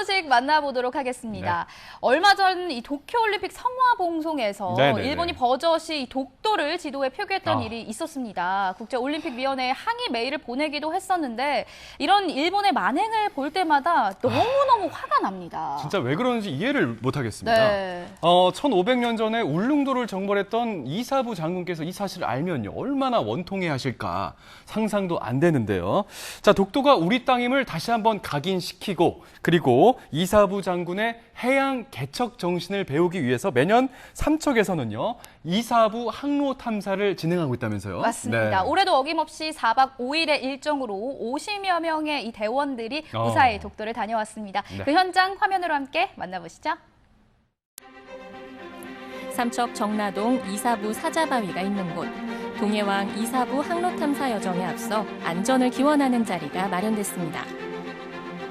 소식 만나보도록 하겠습니다. 네. 얼마 전 이 도쿄올림픽 성화봉송에서 일본이 버젓이 이 독도를 지도에 표기했던 일이 있었습니다. 국제올림픽위원회에 항의 메일을 보내기도 했었는데 이런 일본의 만행을 볼 때마다 너무너무 화가 납니다. 진짜 왜 그러는지 이해를 못하겠습니다. 네. 1500년 전에 울릉도를 정벌했던 이사부 장군께서 이 사실을 알면요. 얼마나 원통해하실까 상상도 안 되는데요. 자, 독도가 우리 땅임을 다시 한번 각인시키고 그리고 이사부 장군의 해양 개척 정신을 배우기 위해서 매년 삼척에서는요. 이사부 항로 탐사를 진행하고 있다면서요. 맞습니다. 네. 올해도 어김없이 4박 5일의 일정으로 50여 명의 이 대원들이 무사히 독도를 다녀왔습니다. 네. 그 현장 화면으로 함께 만나보시죠. 삼척 정라동 이사부 사자바위가 있는 곳. 동해왕 이사부 항로 탐사 여정에 앞서 안전을 기원하는 자리가 마련됐습니다.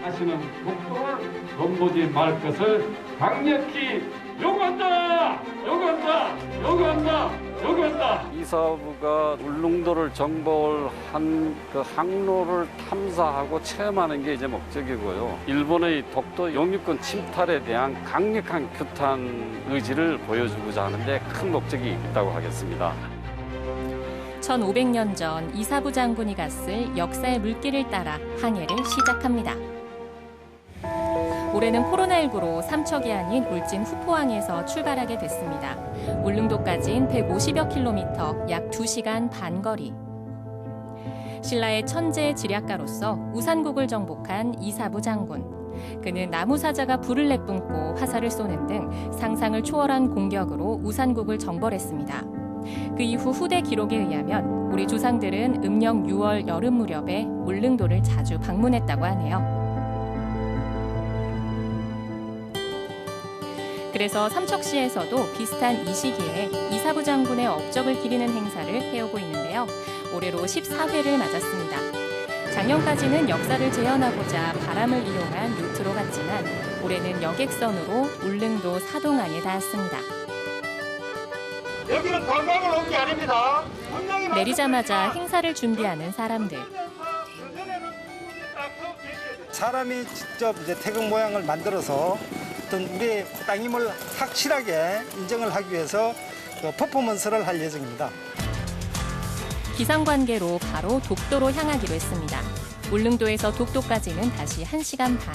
다시는 독도를 넘보지 말 것을 강력히 요구한다! 요구한다! 요구한다! 요구한다! 이사부가 울릉도를 정벌한 그 항로를 탐사하고 체험하는 게 이제 목적이고요. 일본의 독도 영유권 침탈에 대한 강력한 규탄 의지를 보여주고자 하는데 큰 목적이 있다고 하겠습니다. 1500년 전 이사부 장군이 갔을 역사의 물길을 따라 항해를 시작합니다. 올해는 코로나19로 삼척이 아닌 울진 후포항에서 출발하게 됐습니다. 울릉도까지는 150여 킬로미터, 약 2시간 반 거리. 신라의 천재 지략가로서 우산국을 정복한 이사부 장군. 그는 나무사자가 불을 내뿜고 화살을 쏘는 등 상상을 초월한 공격으로 우산국을 정벌했습니다. 그 이후 후대 기록에 의하면 우리 조상들은 음력 6월 여름 무렵에 울릉도를 자주 방문했다고 하네요. 그래서 삼척시에서도 비슷한 이 시기에 이사부 장군의 업적을 기리는 행사를 해오고 있는데요. 올해로 14회를 맞았습니다. 작년까지는 역사를 재현하고자 바람을 이용한 요트로 갔지만 올해는 여객선으로 울릉도 사동항에 닿았습니다. 여기는 관광을 온 게 아닙니다. 내리자마자 행사를 준비하는 사람들. 사람이 직접 이제 태극 모양을 만들어서 어떤 우리의 땅임을 확실하게 인정을 하기 위해서 퍼포먼스를 할 예정입니다. 기상관계로 바로 독도로 향하기로 했습니다. 울릉도에서 독도까지는 다시 1시간 반.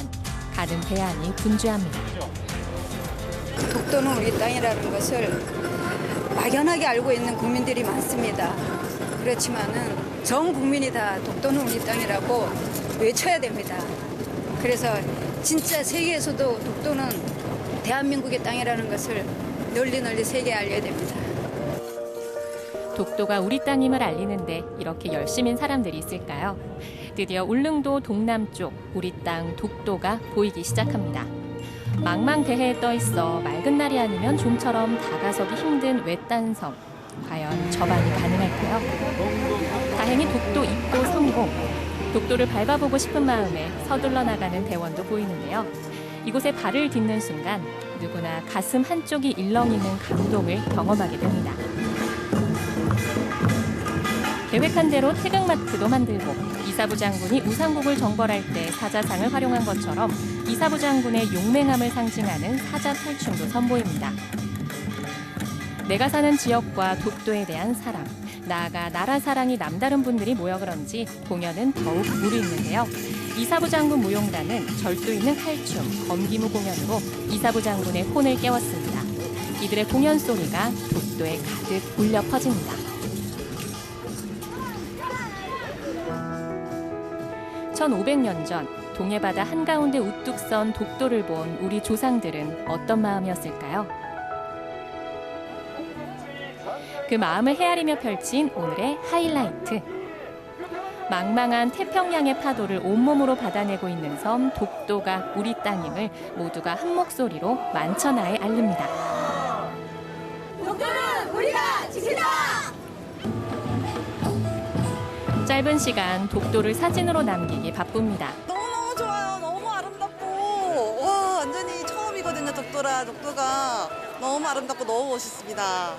가는 대안이 분주합니다. 독도는 우리 땅이라는 것을 막연하게 알고 있는 국민들이 많습니다. 그렇지만은 전 국민이 다 독도는 우리 땅이라고 외쳐야 됩니다. 그래서 진짜 세계에서도 독도는 대한민국의 땅이라는 것을 널리 세계에 알려야 됩니다. 독도가 우리 땅임을 알리는데 이렇게 열심인 사람들이 있을까요? 드디어 울릉도 동남쪽 우리 땅 독도가 보이기 시작합니다. 망망대해에 떠 있어 맑은 날이 아니면 좀처럼 다가서기 힘든 외딴 섬. 과연 저반이 가능할까요? 다행히 독도 입도 성공. 독도를 밟아보고 싶은 마음에 서둘러 나가는 대원도 보이는데요. 이곳에 발을 딛는 순간 누구나 가슴 한쪽이 일렁이는 감동을 경험하게 됩니다. 계획한 대로 태극마크도 만들고 이사부 장군이 우산국을 정벌할 때 사자상을 활용한 것처럼 이사부 장군의 용맹함을 상징하는 사자 탈춤도 선보입니다. 내가 사는 지역과 독도에 대한 사랑, 나아가 나라 사랑이 남다른 분들이 모여 그런지 공연은 더욱 무르익는데요. 이사부 장군 무용단은 절도 있는 칼춤, 검기무 공연으로 이사부 장군의 혼을 깨웠습니다. 이들의 공연 소리가 독도에 가득 울려 퍼집니다. (1500년) 전 동해바다 한가운데 우뚝 선 독도를 본 우리 조상들은 어떤 마음이었을까요? 그 마음을 헤아리며 펼친 오늘의 하이라이트. 망망한 태평양의 파도를 온몸으로 받아내고 있는 섬 독도가 우리 땅임을 모두가 한 목소리로 만천하에 알립니다. 독도는 우리가 지키자! 짧은 시간 독도를 사진으로 남기기 바쁩니다. 너무너무 좋아요. 너무 아름답고 와 완전히 처음이거든요. 독도가 너무 아름답고 너무 멋있습니다.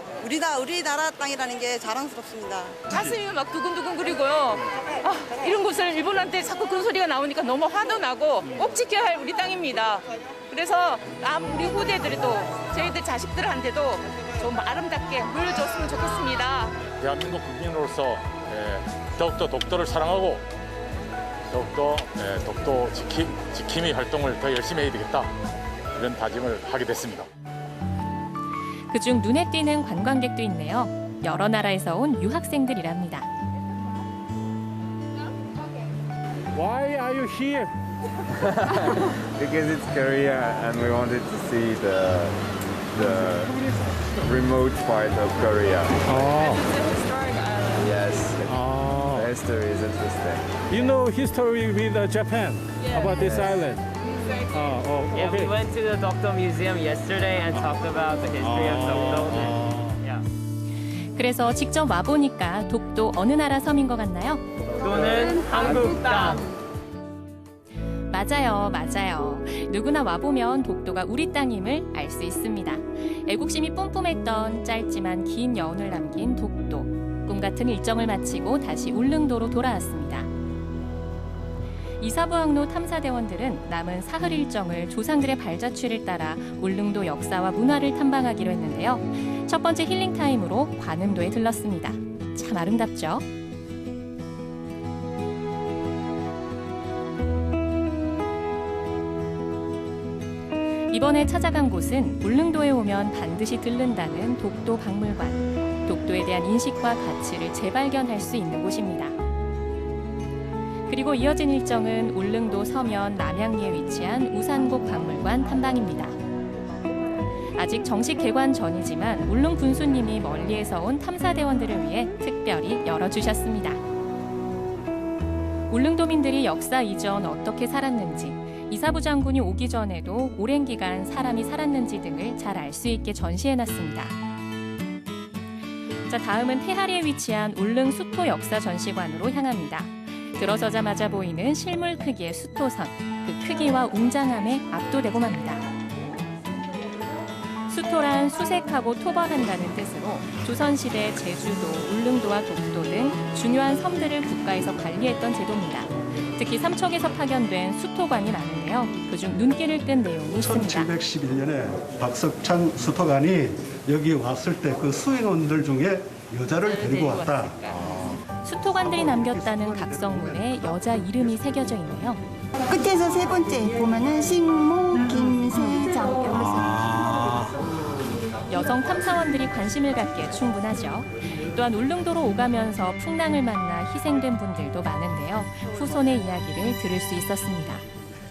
우리나라 땅이라는 게 자랑스럽습니다. 가슴이 막 두근두근거리고요. 이런 곳을 일본한테 자꾸 그 소리가 나오니까 너무 화도 나고 꼭 지켜야 할 우리 땅입니다. 그래서 우리 후대들도 저희들 자식들한테도 좀 아름답게 물려줬으면 좋겠습니다. 대한민국 국민으로서 더욱더 독도를 사랑하고 더욱더 독도 지킴이 활동을 더 열심히 해야 되겠다, 이런 다짐을 하게 됐습니다. 그중 눈에 띄는 관광객도 있네요. 여러 나라에서 온 유학생들이랍니다. Why are you here? Because it's Korea and we wanted to see the remote part of Korea. Yes. The history is interesting. You know history with Japan about this island? Yeah, we went to the Dokdo Museum yesterday and talked about the history of Dokdo. Yeah. 그래서 직접 와보니까 독도 어느 나라 섬인 것 같나요? 독도는 한국 땅. 맞아요. 누구나 와보면 독도가 우리 땅임을 알 수 있습니다. 애국심이 뿜뿜했던 짧지만 긴 여운을 남긴 독도. 꿈 같은 일정을 마치고 다시 울릉도로 돌아왔습니다. 이사부항로 탐사대원들은 남은 사흘 일정을 조상들의 발자취를 따라 울릉도 역사와 문화를 탐방하기로 했는데요. 첫 번째 힐링 타임으로 관음도에 들렀습니다. 참 아름답죠? 이번에 찾아간 곳은 울릉도에 오면 반드시 들른다는 독도 박물관. 독도에 대한 인식과 가치를 재발견할 수 있는 곳입니다. 그리고 이어진 일정은 울릉도 서면 남양리에 위치한 우산곡 박물관 탐방입니다. 아직 정식 개관 전이지만 울릉 군수님이 멀리에서 온 탐사대원들을 위해 특별히 열어주셨습니다. 울릉도민들이 역사 이전 어떻게 살았는지, 이사부 장군이 오기 전에도 오랜 기간 사람이 살았는지 등을 잘 알 수 있게 전시해놨습니다. 자, 다음은 태하리에 위치한 울릉 수토 역사 전시관으로 향합니다. 들어서자마자 보이는 실물 크기의 수토선, 그 크기와 웅장함에 압도되고 맙니다. 수토란 수색하고 토벌한다는 뜻으로 조선시대 제주도, 울릉도와 독도 등 중요한 섬들을 국가에서 관리했던 제도입니다. 특히 삼척에서 파견된 수토관이 많은데요. 그중 눈길을 끈 내용이 있습니다. 1711년에 박석찬 수토관이 여기 왔을 때 그 수인원들 중에 여자를 데리고 왔다. 수토관들이 남겼다는 각성문에 여자 이름이 새겨져 있네요. 끝에서 세 번째 보면은 식모 김세장 이렇게 여성 탐사원들이 관심을 갖기에 충분하죠. 또한 울릉도로 오가면서 풍랑을 만나 희생된 분들도 많은데요. 후손의 이야기를 들을 수 있었습니다.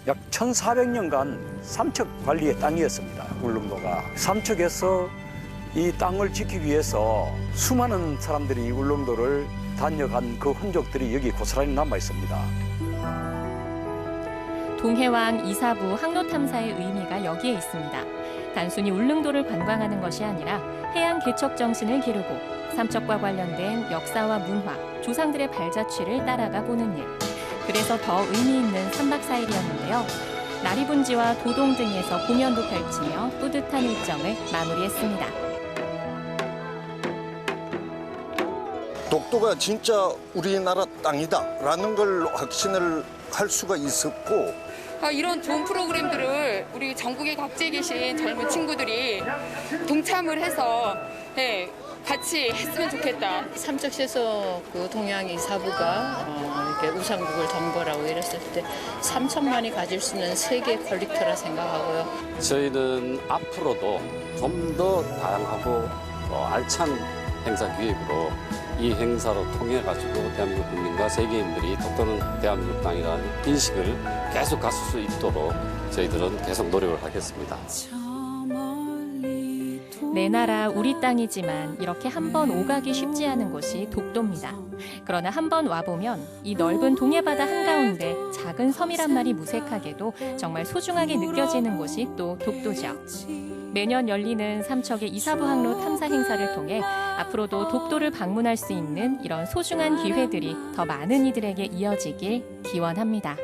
약 1400년간 삼척 관리의 땅이었습니다. 울릉도가. 삼척에서 이 땅을 지키기 위해서 수많은 사람들이 울릉도를 다녀간 그 흔적들이 여기 고스란히 남아 있습니다. 동해왕 이사부 항로탐사의 의미가 여기에 있습니다. 단순히 울릉도를 관광하는 것이 아니라 해양 개척 정신을 기르고 삼척과 관련된 역사와 문화, 조상들의 발자취를 따라가 보는 일. 그래서 더 의미 있는 3박 4일이었는데요. 나리분지와 도동 등에서 공연도 펼치며 뿌듯한 일정을 마무리했습니다. 독도가 진짜 우리나라 땅이다라는 걸 확신을 할 수가 있었고, 이런 좋은 프로그램들을 우리 전국에 각지에 계신 젊은 친구들이 동참을 해서 같이 했으면 좋겠다. 삼척시에서 그 동해안 이사부가 이렇게 우산국을 정벌하고 이랬을 때 3천만이 가질 수 있는 세계 컬렉터라 생각하고요. 저희는 앞으로도 좀 더 다양하고 알찬 행사 기획으로 이 행사로 통해 가지고 대한민국 국민과 세계인들이 독도는 대한민국 땅이라는 인식을 계속 가질 수 있도록 저희들은 계속 노력을 하겠습니다. 내 나라 우리 땅이지만 이렇게 한번 오가기 쉽지 않은 곳이 독도입니다. 그러나 한번 와보면 이 넓은 동해바다 한가운데 작은 섬이란 말이 무색하게도 정말 소중하게 느껴지는 곳이 또 독도죠. 매년 열리는 삼척의 이사부 항로 탐사 행사를 통해 앞으로도 독도를 방문할 수 있는 이런 소중한 기회들이 더 많은 이들에게 이어지길 기원합니다.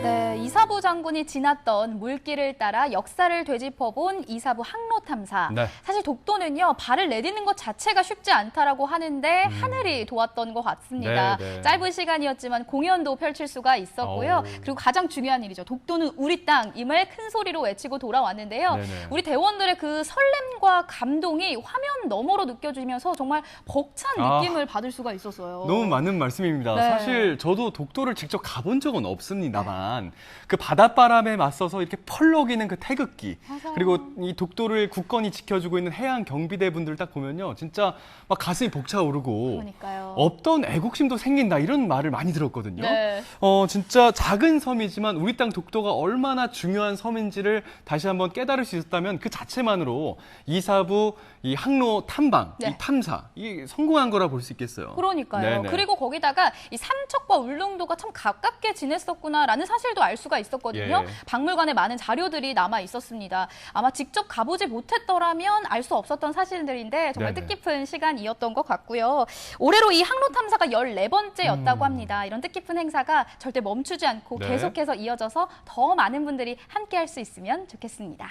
네, 이사부 이사부 장군이 지났던 물길을 따라 역사를 되짚어본 이사부 항로 탐사. 네. 사실 독도는요, 발을 내딛는 것 자체가 쉽지 않다라고 하는데 하늘이 도왔던 것 같습니다. 네. 짧은 시간이었지만 공연도 펼칠 수가 있었고요. 그리고 가장 중요한 일이죠. 독도는 우리 땅임을 큰 소리로 외치고 돌아왔는데요. 네네. 우리 대원들의 그 설렘과 감동이 화면 너머로 느껴지면서 정말 벅찬 느낌을 받을 수가 있었어요. 너무 맞는 말씀입니다. 네. 사실 저도 독도를 직접 가본 적은 없습니다만 그 바닷바람에 맞서서 이렇게 펄럭이는 그 태극기 맞아요. 그리고 이 독도를 굳건히 지켜주고 있는 해양 경비대 분들 딱 보면요. 진짜 막 가슴이 벅차오르고 그러니까요. 없던 애국심도 생긴다 이런 말을 많이 들었거든요. 네. 진짜 작은 섬이지만 우리 땅 독도가 얼마나 중요한 섬인지를 다시 한번 깨달을 수 있었다면 그 자체만으로 이사부 이 항로 탐방, 네. 이 탐사 이 성공한 거라 볼 수 있겠어요. 그러니까요. 네네. 그리고 거기다가 이 삼척과 울릉도가 참 가깝게 지냈었구나라는 사실도 알 수가 있었거든요. 예. 박물관에 많은 자료들이 남아 있었습니다. 아마 직접 가보지 못했더라면 알 수 없었던 사실들인데 정말 네네. 뜻깊은 시간이었던 것 같고요. 올해로 이 항로 탐사가 14번째였다고 합니다. 이런 뜻깊은 행사가 절대 멈추지 않고 네. 계속해서 이어져서 더 많은 분들이 함께할 수 있으면 좋겠습니다.